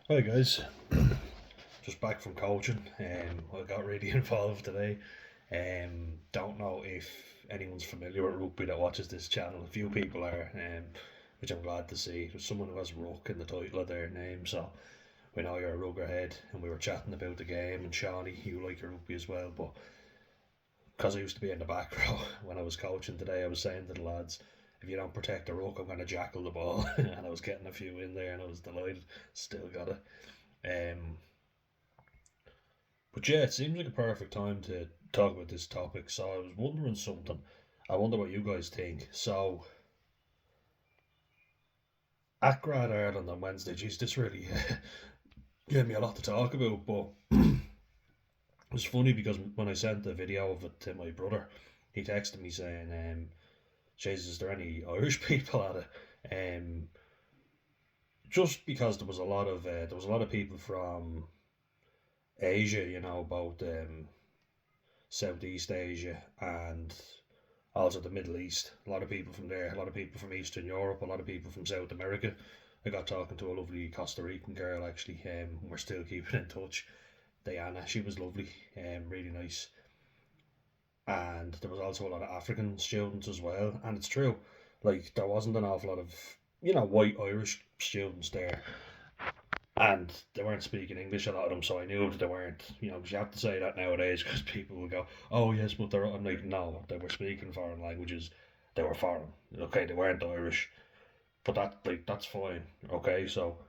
Hi guys, just back from coaching. I got really involved today. Don't know if anyone's familiar with rugby that watches this channel. A few people are, which I'm glad to see. There's someone who has Ruck in the title of their name, so we know you're a ruggerhead. And we were chatting about the game. And Shawnee, you like your rugby as well, but because I used to be in the back row when I was coaching today, I was saying to the lads, if you don't protect the ruck, I'm going to jackal the ball. And I was getting a few in there, and I was delighted. Still got it. Um, But yeah, it seems like a perfect time to talk about this topic. So I was wondering something. I wonder what you guys think. So at Grad Ireland on Wednesday, geez, this really gave me a lot to talk about. But it was funny because when I sent the video of it to my brother, he texted me saying, "Jesus, is there any Irish people at it?" Just because there was a lot of people from Asia, both Southeast Asia and also the Middle East. A lot of people from there, a lot of people from Eastern Europe, a lot of people from South America. I got talking to a lovely Costa Rican girl actually. We're still keeping in touch. Diana, she was lovely, really nice. And there was also a lot of African students as well. And it's true, like there wasn't an awful lot of white Irish students there, and they weren't speaking English, a lot of them, so I knew that they weren't, 'cause you have to say that nowadays because people will go, oh yes, but they're, I'm like, no, they were speaking foreign languages, they were foreign, okay, they weren't Irish, but that's fine, okay, so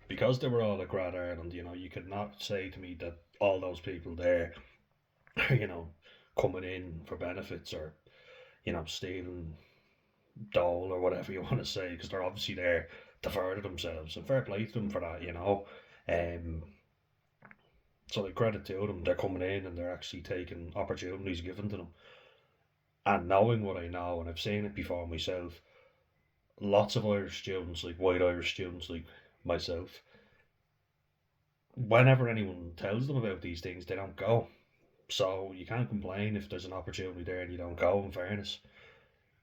because they were all at Grad Ireland, you could not say to me that all those people there are, coming in for benefits or, stealing dole or whatever you want to say, because they're obviously there to further themselves, and fair play to them for that. Um, so like credit to them, they're coming in and they're actually taking opportunities given to them. And knowing what I know, and I've seen it before myself, lots of Irish students, like white Irish students like myself, whenever anyone tells them about these things, they don't go. So you can't complain if there's an opportunity there and you don't go, in fairness.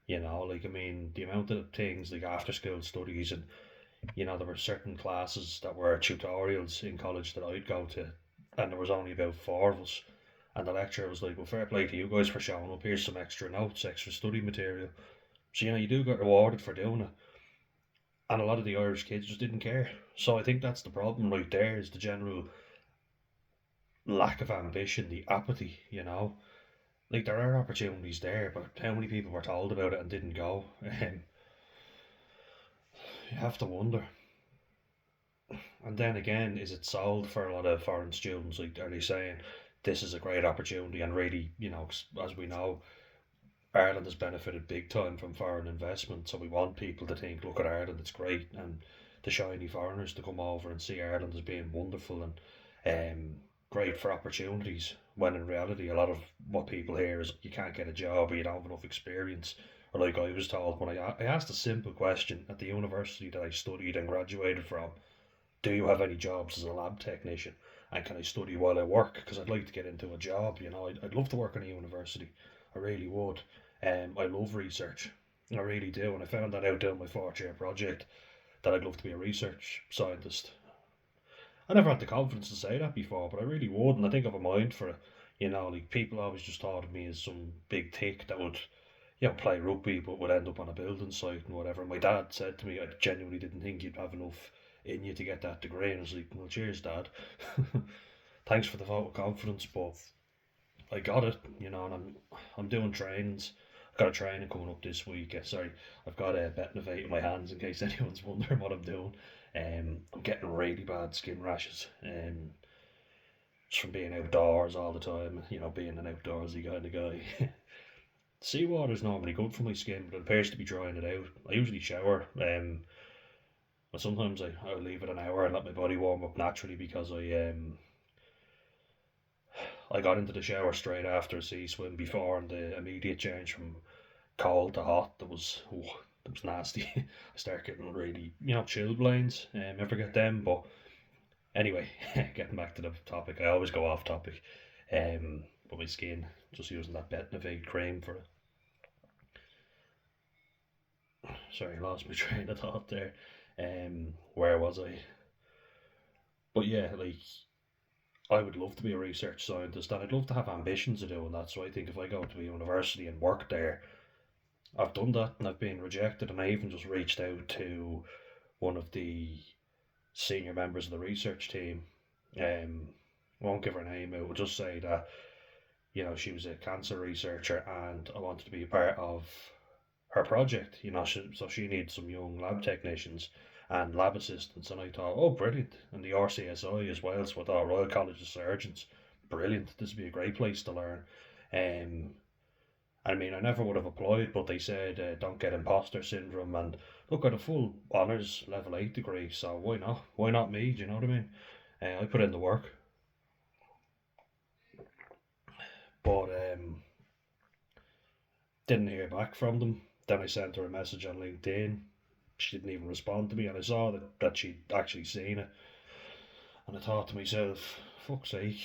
Like I mean, the amount of things like after school studies and there were certain classes that were tutorials in college that I'd go to, and there was only about four of us. And the lecturer was like, "Well, fair play to you guys for showing up. Here's some extra notes, extra study material." So you do get rewarded for doing it. And a lot of the Irish kids just didn't care. So I think that's the problem right there, is the general lack of ambition, the apathy. Like there are opportunities there, but how many people were told about it and didn't go? You have to wonder. And then again, is it sold for a lot of foreign students? Like, are they saying this is a great opportunity? And really, as we know, Ireland has benefited big time from foreign investment. So we want people to think, look at Ireland, it's great, and the shiny foreigners to come over and see Ireland as being wonderful and great for opportunities. When in reality, a lot of what people hear is you can't get a job or you don't have enough experience. Or like I was told when I asked a simple question at the university that I studied and graduated from, do you have any jobs as a lab technician? And can I study while I work? Because I'd like to get into a job. I'd love to work in a university. I really would. I love research. I really do. And I found that out doing my fourth year project that I'd love to be a research scientist. I never had the confidence to say that before, but I really would. And I think I have a mind for it. Like people always just thought of me as some big tick that would, play rugby but would end up on a building site and whatever. My dad said to me, I genuinely didn't think you'd have enough in you to get that degree. And I was like, well, cheers, Dad. Thanks for the vote of confidence, but I got it, and I'm doing trainings. I've got a training coming up this week. Sorry, I've got a Betnovate in my hands in case anyone's wondering what I'm doing. I'm getting really bad skin rashes. Just from being outdoors all the time. Being an outdoorsy kind of guy. Seawater's normally good for my skin, but it appears to be drying it out. I usually shower, but sometimes I leave it an hour and let my body warm up naturally because I got into the shower straight after a sea swim before, and the immediate change from cold to hot, that was nasty. I start getting really, chilblains. Ever get them? But anyway, getting back to the topic, I always go off topic. But my skin, just using that Betnovate cream for it. Sorry, I lost my train of thought there. Where was I? But yeah, like I would love to be a research scientist, and I'd love to have ambitions of doing that. So I think if I go to a university and work there, I've done that and I've been rejected, and I even just reached out to one of the senior members of the research team. Um, won't give her name. It will just say that she was a cancer researcher, and I wanted to be a part of her project. So she needs some young lab technicians and lab assistants, and I thought, oh, brilliant, and the RCSI as well. So I thought Royal College of Surgeons, brilliant. This would be a great place to learn. Um, I mean, I never would have applied, but they said don't get imposter syndrome. And look, at a full honours level 8 degree, so why not? Why not me? Do you know what I mean? I put in the work, but didn't hear back from them. Then I sent her a message on LinkedIn. She didn't even respond to me, and I saw that she'd actually seen it. And I thought to myself, fuck's sake,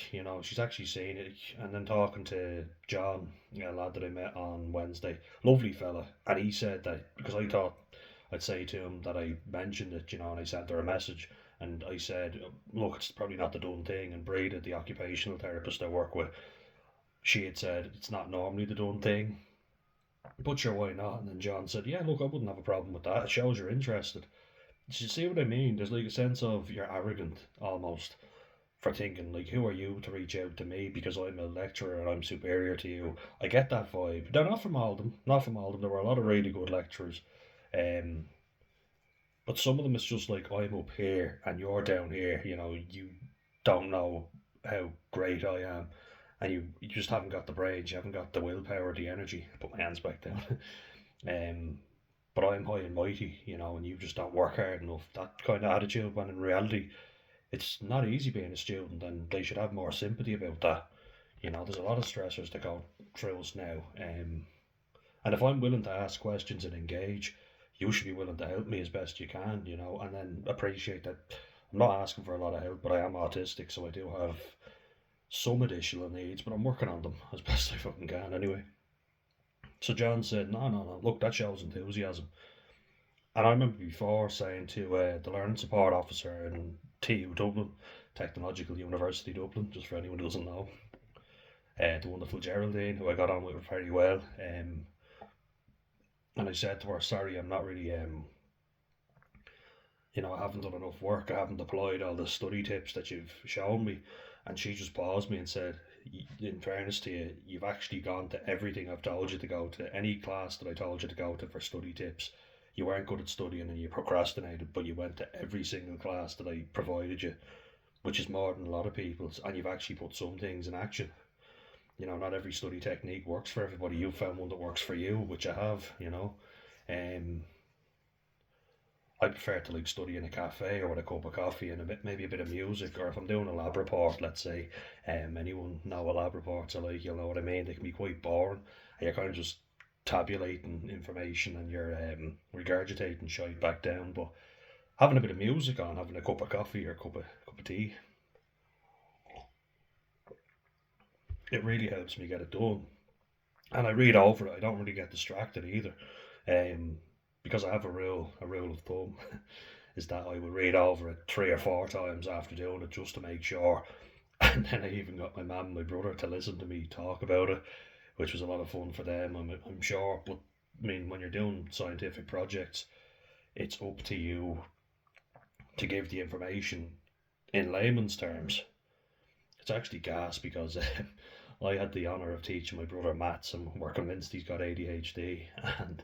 she's actually seen it. And then talking to John, a lad that I met on Wednesday, lovely fella, and he said that because I thought I'd say to him that I mentioned it, and I sent her a message. And I said, look, it's probably not the done thing. And Breda, the occupational therapist I work with, she had said it's not normally the done thing. But sure, why not? And then John said, yeah, look, I wouldn't have a problem with that. It shows you're interested. Do you see what I mean? There's like a sense of you're arrogant almost for thinking like, who are you to reach out to me because I'm a lecturer and I'm superior to you? I get that vibe. They're not from all of them. Not from all of them. There were a lot of really good lecturers. Um, but some of them it's just like I'm up here and you're down here. You don't know how great I am, and you just haven't got the brains. You haven't got the willpower, the energy. Put my hands back down. um, but I'm high and mighty, and you just don't work hard enough. That kind of attitude, when in reality, it's not easy being a student, and they should have more sympathy about that. There's a lot of stressors that go through us now. And if I'm willing to ask questions and engage, you should be willing to help me as best you can, and then appreciate that I'm not asking for a lot of help, but I am autistic, so I do have some additional needs, but I'm working on them as best I fucking can anyway. So John said, no, no, no, look, that shows enthusiasm. And I remember before saying to the Learning Support Officer in TU Dublin, Technological University Dublin, just for anyone who doesn't know, the wonderful Geraldine, who I got on with very well. And I said to her, sorry, I'm not really, I haven't done enough work. I haven't applied all the study tips that you've shown me. And she just paused me and said, in fairness to you, you've actually gone to everything I've told you to go to, any class that I told you to go to for study tips. You weren't good at studying and you procrastinated, but you went to every single class that I provided you, which is more than a lot of people's, and you've actually put some things in action. Not every study technique works for everybody. You've found one that works for you, which I have. Um, I prefer to like study in a cafe or with a cup of coffee and maybe a bit of music, or if I'm doing a lab report, let's say, anyone know what lab reports are like, you'll know what I mean. They can be quite boring, and you're kind of just tabulating information and you're regurgitating shit back down. But having a bit of music on, having a cup of coffee or a cup of tea, it really helps me get it done. And I read over it. I don't really get distracted either, um, because I have a rule of thumb is that I will read over it 3 or 4 times after doing it just to make sure. And then I even got my mum and my brother to listen to me talk about it, which was a lot of fun for them. I'm sure, but I mean, when you're doing scientific projects, it's up to you to give the information in layman's terms. It's actually gas because I had the honour of teaching my brother maths, and we're convinced he's got ADHD. And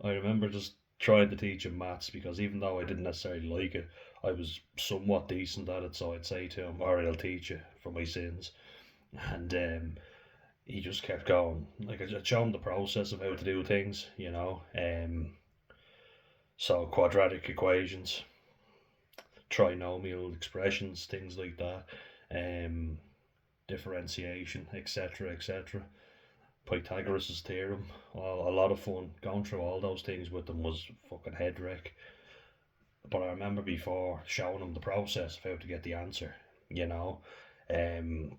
I remember just trying to teach him maths because even though I didn't necessarily like it, I was somewhat decent at it. So I'd say to him, "Alright, I'll teach you for my sins." And he just kept going. Like I showed him the process of how to do things. So quadratic equations, trinomial expressions, things like that, um, differentiation, etc., etc. Pythagoras' theorem. Well, a lot of fun going through all those things with them was fucking head wreck. But I remember before showing them the process of how to get the answer. You know, um,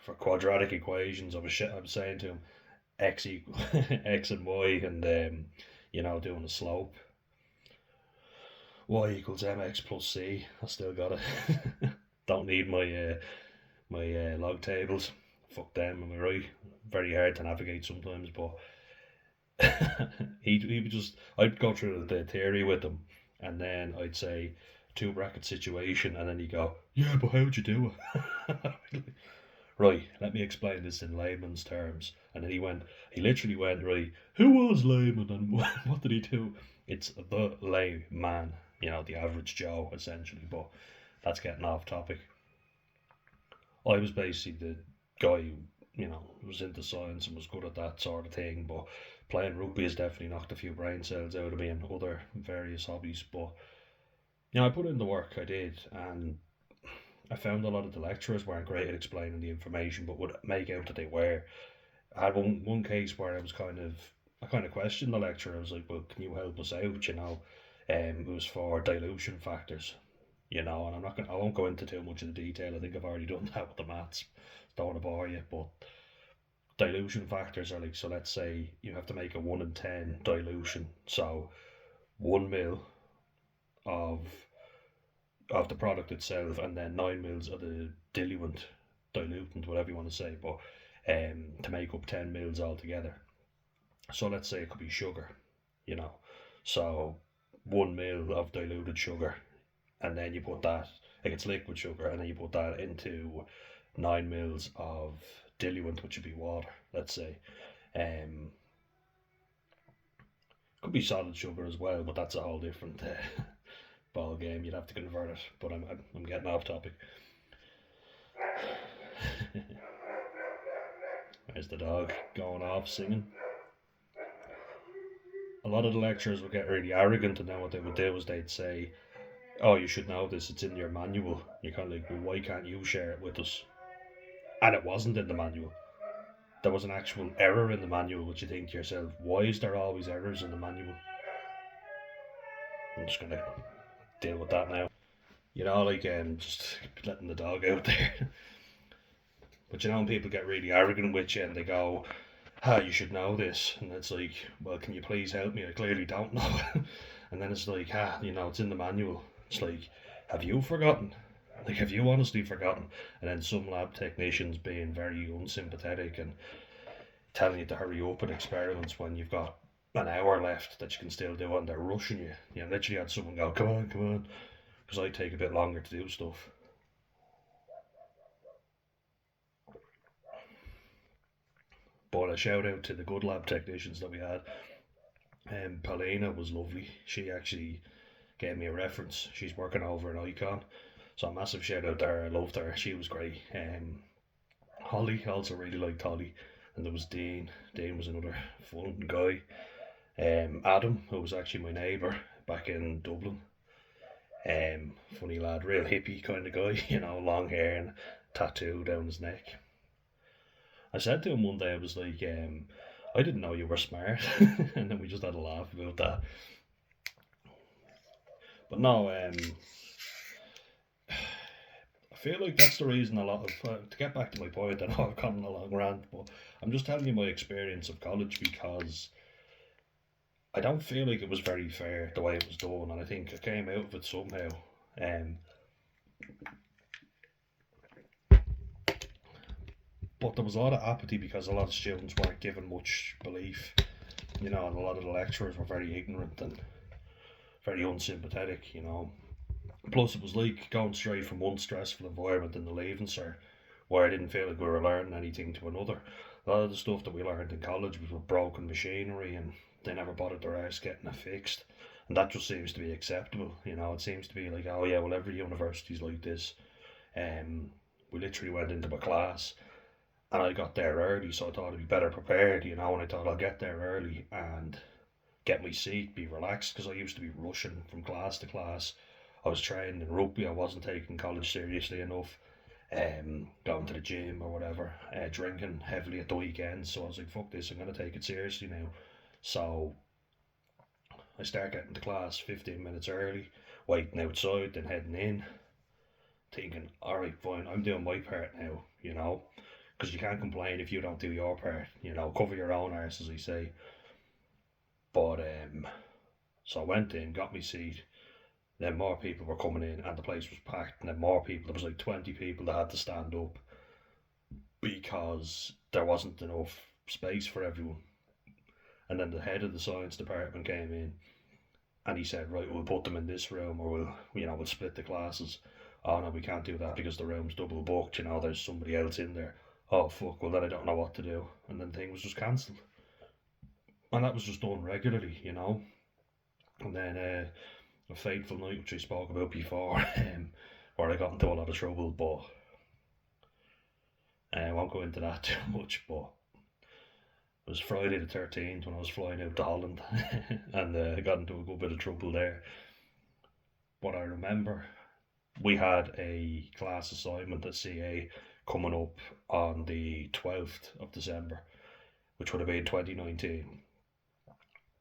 for quadratic equations, I was saying to him x equal x and y, and doing a slope. Y equals mx plus c. I still got it. Don't need my log tables. Fuck them, am I right? Very hard to navigate sometimes, but he would just, I'd go through the theory with him, and then I'd say two bracket situation, and then he'd go, yeah, but how'd you do it? Right, let me explain this in layman's terms. And then he literally went, right, who was layman and what did he do? It's the layman, the average Joe, essentially, but that's getting off topic. I was basically the guy who, was into science and was good at that sort of thing, but playing rugby has definitely knocked a few brain cells out of me and other various hobbies. But, I put in the work, I did, and I found a lot of the lecturers weren't great at explaining the information, but would make out that they were. I had one case where I kind of questioned the lecturer. I was like, "Well, can you help us out?" It was for dilution factors, and I won't go into too much of the detail. I think I've already done that with the maths. Don't want to bore you, but dilution factors are like, so let's say you have to make a 1 in 10 dilution, so 1 mil of the product itself, and then 9 mils of the dilutant, whatever you want to say, but to make up 10 mils altogether. So let's say it could be sugar, you know. So 1 mil of diluted sugar, and then you put that, like it's liquid sugar, and then you put that into 9 mils of diluent, which would be water, let's say. Um, could be solid sugar as well, but that's a whole different ball game. You'd have to convert it, but I'm getting off topic. There's the dog going off singing. A lot of the lecturers would get really arrogant, and then what they would do is they'd say, "Oh, you should know this. It's in your manual." You're kind of like, "Well, why can't you share it with us?" And it wasn't in the manual. There was an actual error in the manual, which you think to yourself, why is there always errors in the manual? I'm just gonna deal with that now. Just letting the dog out there. But when people get really arrogant with you and they go, you should know this. And it's like, well, can you please help me? I clearly don't know. And then it's like, it's in the manual. It's like, have you forgotten? Like, have you honestly forgotten? And then some lab technicians being very unsympathetic and telling you to hurry up with experiments when you've got an hour left that you can still do it, and they're rushing you. Literally had someone go, come on, come on, because I take a bit longer to do stuff. But a shout out to the good lab technicians that we had. Paulina was lovely. She actually gave me a reference. She's working over in Icon. So a massive shout out to her. I loved her. She was great. Holly, also really liked Holly. And there was Dean. Dean was another fun guy. Adam, who was actually my neighbour back in Dublin. Funny lad, real hippie kind of guy, long hair and tattoo down his neck. I said to him one day, I was like, I didn't know you were smart. And then we just had a laugh about that. But no, I feel like that's the reason a lot of, to get back to my point, I know I've gone on a long rant, but I'm just telling you my experience of college because I don't feel like it was very fair the way it was done, and I think I came out of it somehow. Um, but there was a lot of apathy because a lot of students weren't given much belief, and a lot of the lecturers were very ignorant and very unsympathetic. Plus, it was like going straight from one stressful environment in the leaving cert, where I didn't feel like we were learning anything, to another. A lot of the stuff that we learned in college was with broken machinery, and they never bothered their arse getting it fixed. And that just seems to be acceptable. It seems to be like, oh yeah, well, every university's like this. We literally went into a class, and I got there early, so I thought I'd be better prepared, and I thought I'll get there early and get my seat, be relaxed, because I used to be rushing from class to class. I was trained in rugby, I wasn't taking college seriously enough, going to the gym or whatever, drinking heavily at the weekends, so I was like, fuck this, I'm going to take it seriously now. So I start getting to class 15 minutes early, waiting outside, then heading in, thinking, alright, fine, I'm doing my part now, because you can't complain if you don't do your part, cover your own arse, as I say. But so I went in, got my seat. Then more people were coming in, and the place was packed. And then more people. There was like 20 people that had to stand up because there wasn't enough space for everyone. And then the head of the science department came in, and he said, "Right, we'll put them in this room, or we'll split the classes." Oh no, we can't do that because the room's double booked. There's somebody else in there. Oh fuck, well then I don't know what to do. And then the thing was just cancelled. And that was just done regularly. And then a fateful night, which I spoke about before, where I got into a lot of trouble, but I won't go into that too much. But it was Friday the 13th when I was flying out to Holland, and I got into a good bit of trouble there. But I remember we had a class assignment at CA coming up on the 12th of December, which would have been 2019.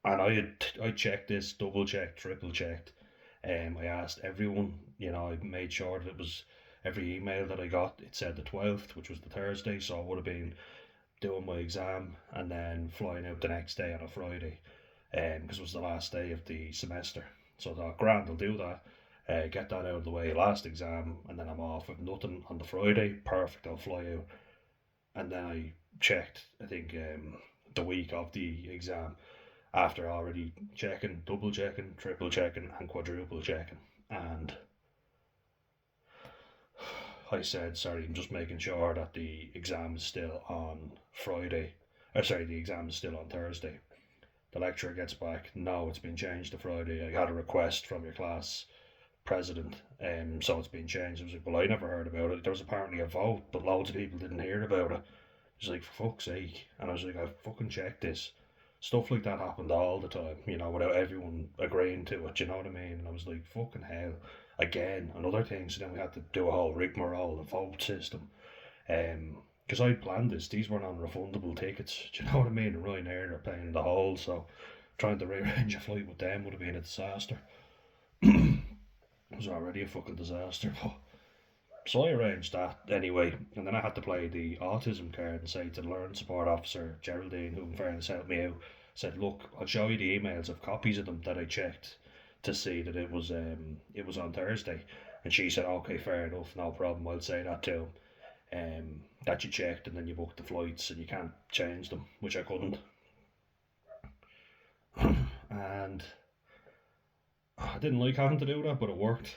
And I checked this, double checked, triple checked. I asked everyone, I made sure that it was every email that I got, it said the 12th, which was the Thursday, so I would have been doing my exam and then flying out the next day on a Friday, because it was the last day of the semester. So I thought, grand, I'll do that, get that out of the way, last exam, and then I'm off. With nothing on the Friday, perfect, I'll fly out. And then I checked, I think, the week of the exam, after already checking, double checking, triple checking, and quadruple checking. And I said, sorry, I'm just making sure that the exam is still on Friday. The exam is still on Thursday. The lecturer gets back, no, it's been changed to Friday. I had a request from your class president, so it's been changed. I was like, well, I never heard about it. There was apparently a vote, but loads of people didn't hear about it. He's like, for fuck's sake. And I was like, I fucking checked this. Stuff like that happened all the time, without everyone agreeing to it, you know what I mean? And I was like, fucking hell. Again, another thing, so then we had to do a whole rigmarole, the vote system. Because I planned this, these were non-refundable tickets, do you know what I mean? And Ryanair are paying the whole, so trying to rearrange a flight with them would have been a disaster. It was already a fucking disaster, but so I arranged that anyway, and then I had to play the autism card and say to the learning support officer, Geraldine, who in fairness helped me out, said, look, I'll show you the emails of copies of them that I checked to see that it was on Thursday. And she said, okay, fair enough, no problem, I'll say that to him. That you checked and then you booked the flights and you can't change them, which I couldn't. And I didn't like having to do that, but it worked,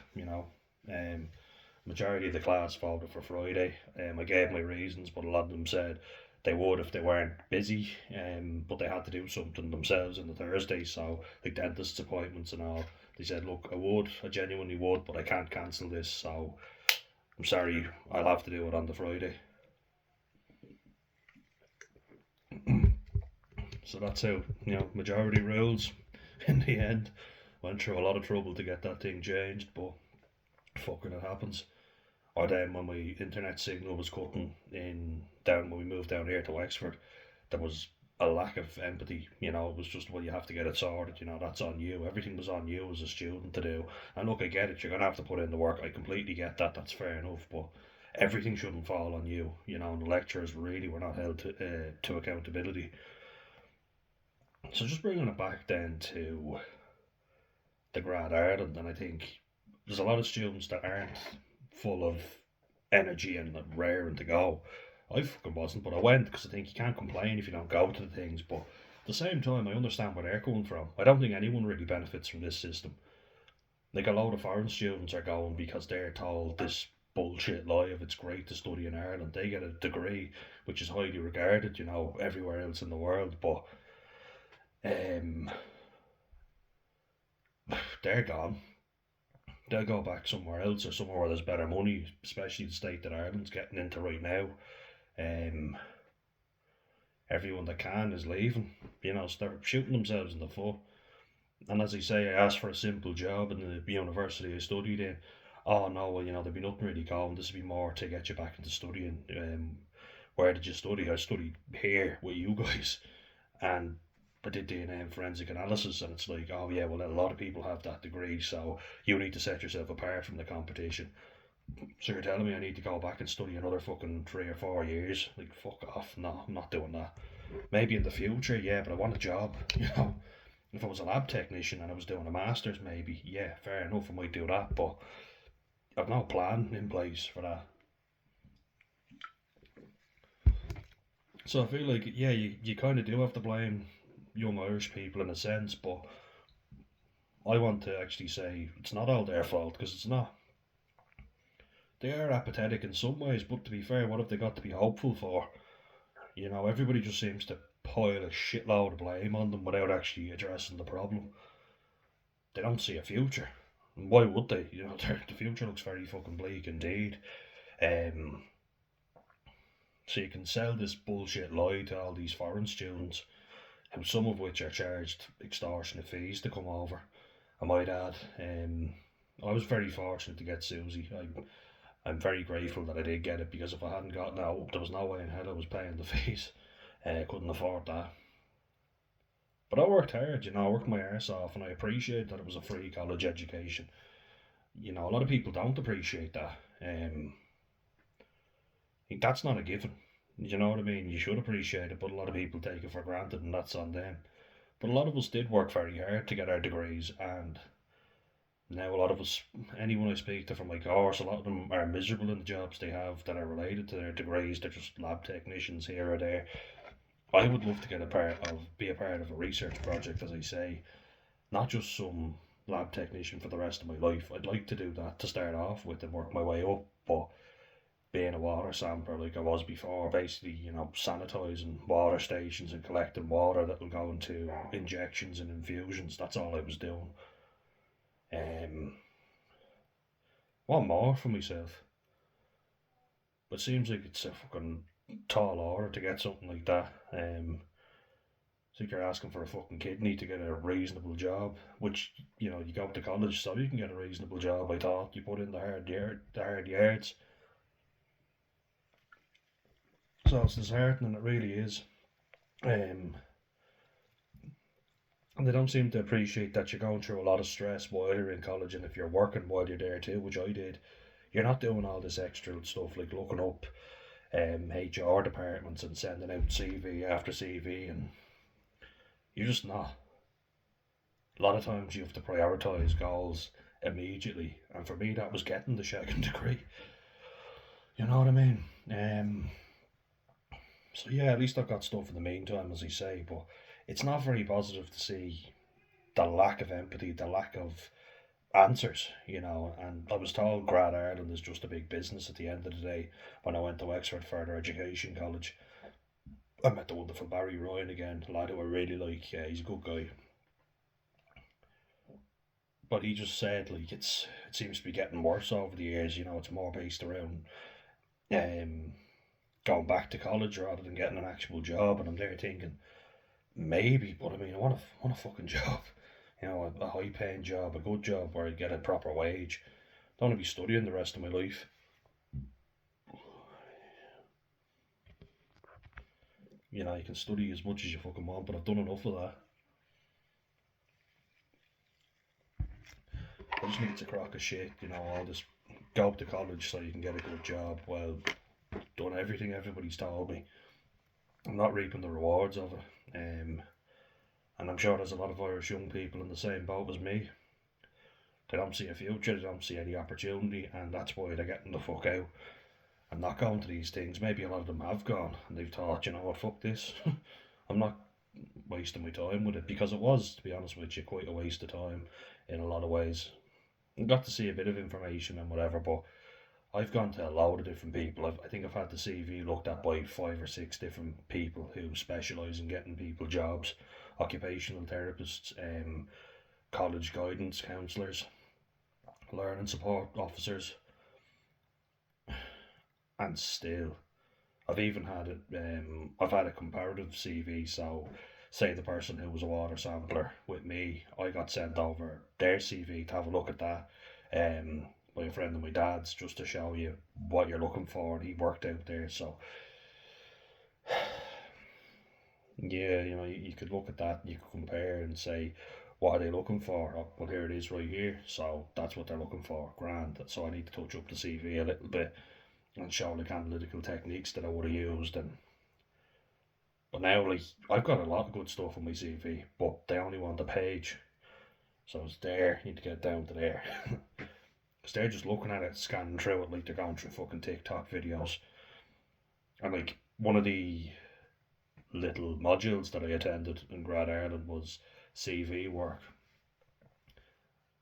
Majority of the class voted for Friday. I gave my reasons, but a lot of them said they would if they weren't busy, but they had to do something themselves on the Thursday, so like dentist appointments and all. They said, look, I genuinely would, but I can't cancel this, so I'm sorry, I'll have to do it on the Friday. So that's how, majority rules in the end. Went through a lot of trouble to get that thing changed, but fucking it happens. Or then when my internet signal was cutting when we moved down here to Wexford, there was a lack of empathy. It was just, well, you have to get it sorted. That's on you. Everything was on you as a student to do. And look, I get it. You're gonna have to put in the work. I completely get that. That's fair enough. But everything shouldn't fall on you. And the lecturers really were not held to accountability. So just bringing it back then to the GradIreland, and I think there's a lot of students that aren't full of energy and raring to go. I fucking wasn't, but I went because I think you can't complain if you don't go to the things. But at the same time, I understand where they're coming from. I don't think anyone really benefits from this system. Like a load of foreign students are going because they're told this bullshit lie of it's great to study in Ireland. They get a degree which is highly regarded, everywhere else in the world. But they're gone. They'll go back somewhere else or somewhere where there's better money, especially the state that Ireland's getting into right now. Everyone that can is leaving, so they're shooting themselves in the foot. And as I say, I asked for a simple job in the university I studied in. Oh no, well, there'd be nothing really going. This would be more to get you back into studying. Where did you study? I studied here with you guys. And I did DNA forensic analysis, and it's like, oh yeah, well, a lot of people have that degree, so you need to set yourself apart from the competition. So you're telling me I need to go back and study another fucking 3 or 4 years? Like, fuck off. No, I'm not doing that. Maybe in the future, yeah, but I want a job, If I was a lab technician and I was doing a master's, maybe, yeah, fair enough, I might do that, but I've no plan in place for that. So I feel like, yeah, you kind of do have to blame young Irish people in a sense, but I want to actually say it's not all their fault because it's not. They are apathetic in some ways, but to be fair, what have they got to be hopeful for? You know, everybody just seems to pile a shitload of blame on them without actually addressing the problem. They don't see a future. And why would they? You know, the future looks very fucking bleak indeed. Um, so you can sell this bullshit lie to all these foreign students, who some of which are charged extortionate fees to come over. I might add, I was very fortunate to get Susie. I'm very grateful that I did get it because if I hadn't gotten out, there was no way in hell I was paying the fees. I couldn't afford that. But I worked hard, you know, I worked my arse off, and I appreciate that it was a free college education. You know, a lot of people don't appreciate that. That's not a given. You know what I mean? You should appreciate it, but a lot of people take it for granted, and that's on them. But a lot of us did work very hard to get our degrees, and now a lot of us, anyone I speak to from my course, a lot of them are miserable in the jobs they have that are related to their degrees. They're just lab technicians here or there. I would love to be a part of a research project, as I say, not just some lab technician for the rest of my life. I'd like to do that to start off with and work my way up, but being a water sampler like I was before, basically, you know, sanitising water stations and collecting water that will go into injections and infusions, that's all I was doing. Um, want more for myself. But it seems like it's a fucking tall order to get something like that. It's like you're asking for a fucking kidney to get a reasonable job, which, you know, you go to college so you can get a reasonable job. I thought you put in the hard yards. So it's disheartening, it really is. Um, and they don't seem to appreciate that you're going through a lot of stress while you're in college, and if you're working while you're there too, which I did, you're not doing all this extra stuff like looking up HR departments and sending out CV after CV, and you're just not. A lot of times you have to prioritise goals immediately, and for me that was getting the second degree. You know what I mean? So yeah, at least I've got stuff in the meantime, as I say, but it's not very positive to see the lack of empathy, the lack of answers, you know. And I was told GradIreland is just a big business at the end of the day. When I went to Wexford Further Education College, I met the wonderful Barry Ryan again, a lad who I really like. Yeah, he's a good guy. But he just said like it seems to be getting worse over the years. You know, it's more based around um, going back to college rather than getting an actual job. And I'm there thinking maybe, but I mean, I want a fucking job. You know, a high paying job, a good job where I get a proper wage. Don't want to be studying the rest of my life. You know, you can study as much as you fucking want, but I've done enough of that. I just think it's a crock of shit, you know, all this go to college so you can get a good job. Well, done everything everybody's told me. I'm not reaping the rewards of it. And I'm sure there's a lot of Irish young people in the same boat as me. They don't see a future, they don't see any opportunity, and that's why they're getting the fuck out and not going to these things. Maybe a lot of them have gone and they've thought, you know what, fuck this. I'm not wasting my time with it, because it was, to be honest with you, quite a waste of time in a lot of ways. I got to see a bit of information and whatever, but I've gone to a load of different people. I think I've had the CV looked at by 5 or 6 different people who specialise in getting people jobs, occupational therapists, college guidance counsellors, learning support officers, and still, I've even had it. I've had a comparative CV. So, say the person who was a water sampler with me, I got sent over their CV to have a look at that. By a friend of my dad's, just to show you what you're looking for, and he worked out there. So, yeah, you know, you could look at that, and you could compare and say, what are they looking for? Oh, well, here it is right here. So that's what they're looking for. Grand. So I need to touch up the CV a little bit and show like analytical techniques that I would have used, and But now, like, I've got a lot of good stuff on my CV, but they only want the page. So it's there, you need to get down to there. Because they're just looking at it, scanning through it like they're going through fucking TikTok videos. And, like, one of the little modules that I attended in GradIreland was CV work.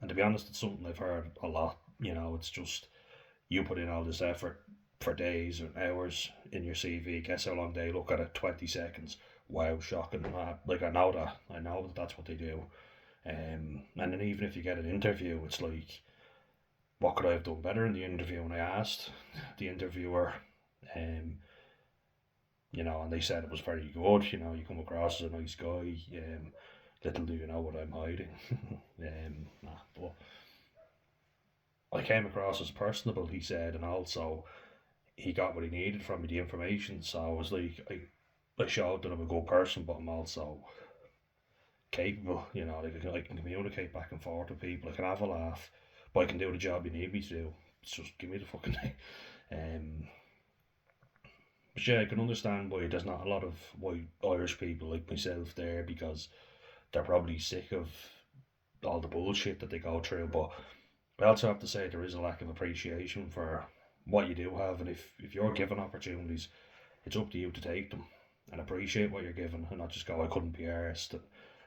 And to be honest, it's something I've heard a lot. You know, it's just you put in all this effort for days and hours in your CV. Guess how long they look at it? 20 seconds. Wow, shocking. Like, I know that. I know that that's what they do. And then even if you get an interview, it's like, what could I have done better in the interview? And I asked the interviewer, um, and they said it was very good. You come across as a nice guy. Little do you know what I'm hiding. But I came across as personable, he said, and also he got what he needed from me, the information. So I was like, I showed that I'm a good person, but I'm also capable. I can communicate back and forth with people. I can have a laugh, but I can do the job you need me to do. It's just give me the fucking thing. Um, but yeah, I can understand why there's not a lot of white Irish people like myself there, because they're probably sick of all the bullshit that they go through. But I also have to say there is a lack of appreciation for what you do have, and if you're given opportunities, it's up to you to take them and appreciate what you're given, and not just go, I couldn't be arsed.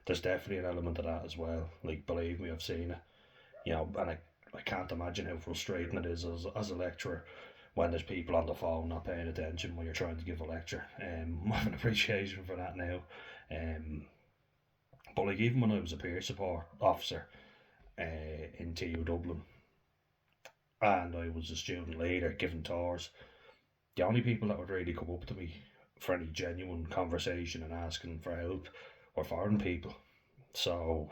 There's definitely an element of that as well. Like, believe me, I've seen it. And I can't imagine how frustrating it is as a lecturer when there's people on the phone not paying attention when you're trying to give a lecture. I have an appreciation for that now. But like, even when I was a peer support officer in TU Dublin, and I was a student leader giving tours, the only people that would really come up to me for any genuine conversation and asking for help were foreign people. So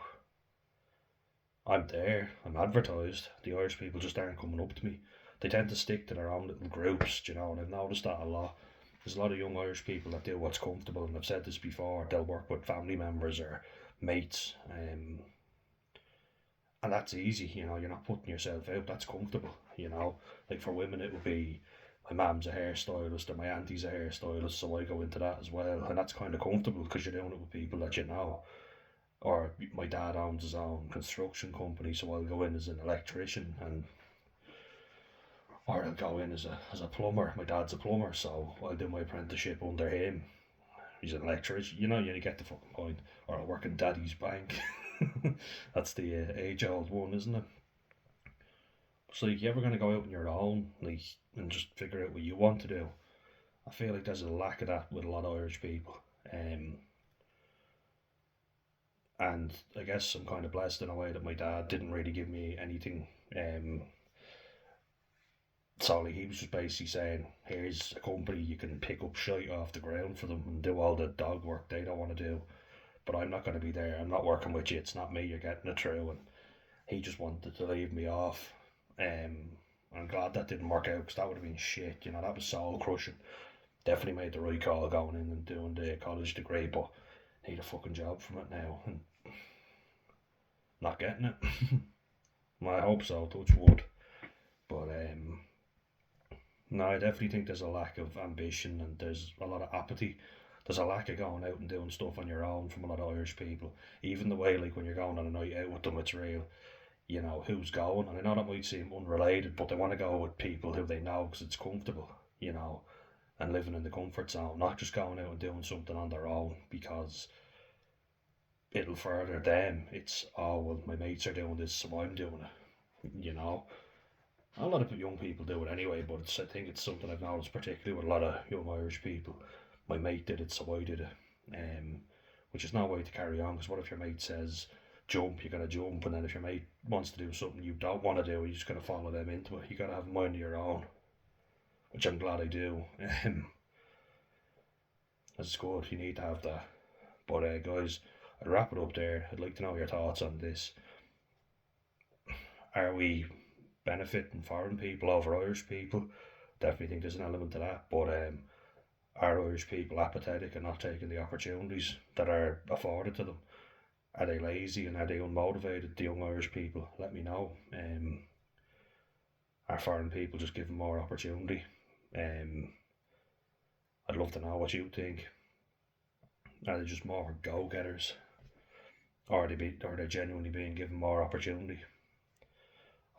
I'm there, I'm advertised. The Irish people just aren't coming up to me. They tend to stick to their own little groups, and I've noticed that a lot. There's a lot of young Irish people that do what's comfortable, and I've said this before, they'll work with family members or mates, and that's easy, you're not putting yourself out, that's comfortable, Like, for women, it would be, my mum's a hairstylist and my auntie's a hairstylist, so I go into that as well, and that's kind of comfortable because you're doing it with people that you know. Or my dad owns his own construction company, so I'll go in as an electrician, or I'll go in as a plumber. My dad's a plumber, so I'll do my apprenticeship under him. He's an electrician, you get the fucking point. Or I'll work in daddy's bank. That's the age-old one, isn't it? So, if you're ever going to go out on your own, like, and just figure out what you want to do, I feel like there's a lack of that with a lot of Irish people. And I guess I'm kind of blessed in a way that my dad didn't really give me anything. So, like, he was just basically saying, here's a company, you can pick up shit off the ground for them and do all the dog work they don't want to do. But I'm not going to be there. I'm not working with you. It's not me. You're getting it through. And he just wanted to leave me off. I'm glad that didn't work out, because that would have been shit. That was soul crushing. Definitely made the right call going in and doing the college degree, but need a fucking job from it now and not getting it. Well, I hope so. Touch wood. But no, I definitely think there's a lack of ambition and there's a lot of apathy. There's a lack of going out and doing stuff on your own from a lot of Irish people. Even the way, like, when you're going on a night out with them, it's real. Who's going. And I know that might seem unrelated, but they want to go with people who they know because it's comfortable, and living in the comfort zone, not just going out and doing something on their own because it'll further them. It's, oh, well, my mates are doing this, so I'm doing it. A lot of young people do it anyway, but I think it's something I've noticed particularly with a lot of young Irish people. My mate did it, so I did it. Which is no way to carry on, because what if your mate says jump, you gotta jump, and then if your mate wants to do something you don't want to do, you're just gonna follow them into it. You gotta have a mind of your own, which I'm glad I do. That's good. You need to have that. But guys, I'd wrap it up there. I'd like to know your thoughts on this. Are we benefiting foreign people over Irish people? Definitely think there's an element to that. But are Irish people apathetic and not taking the opportunities that are afforded to them? Are they lazy and are they unmotivated, the young Irish people? Let me know. Are foreign people just given more opportunity? I'd love to know what you think. Are they just more go-getters, or are they genuinely being given more opportunity?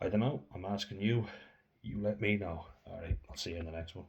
I don't know. I'm asking you. You let me know. All right. I'll see you in the next one.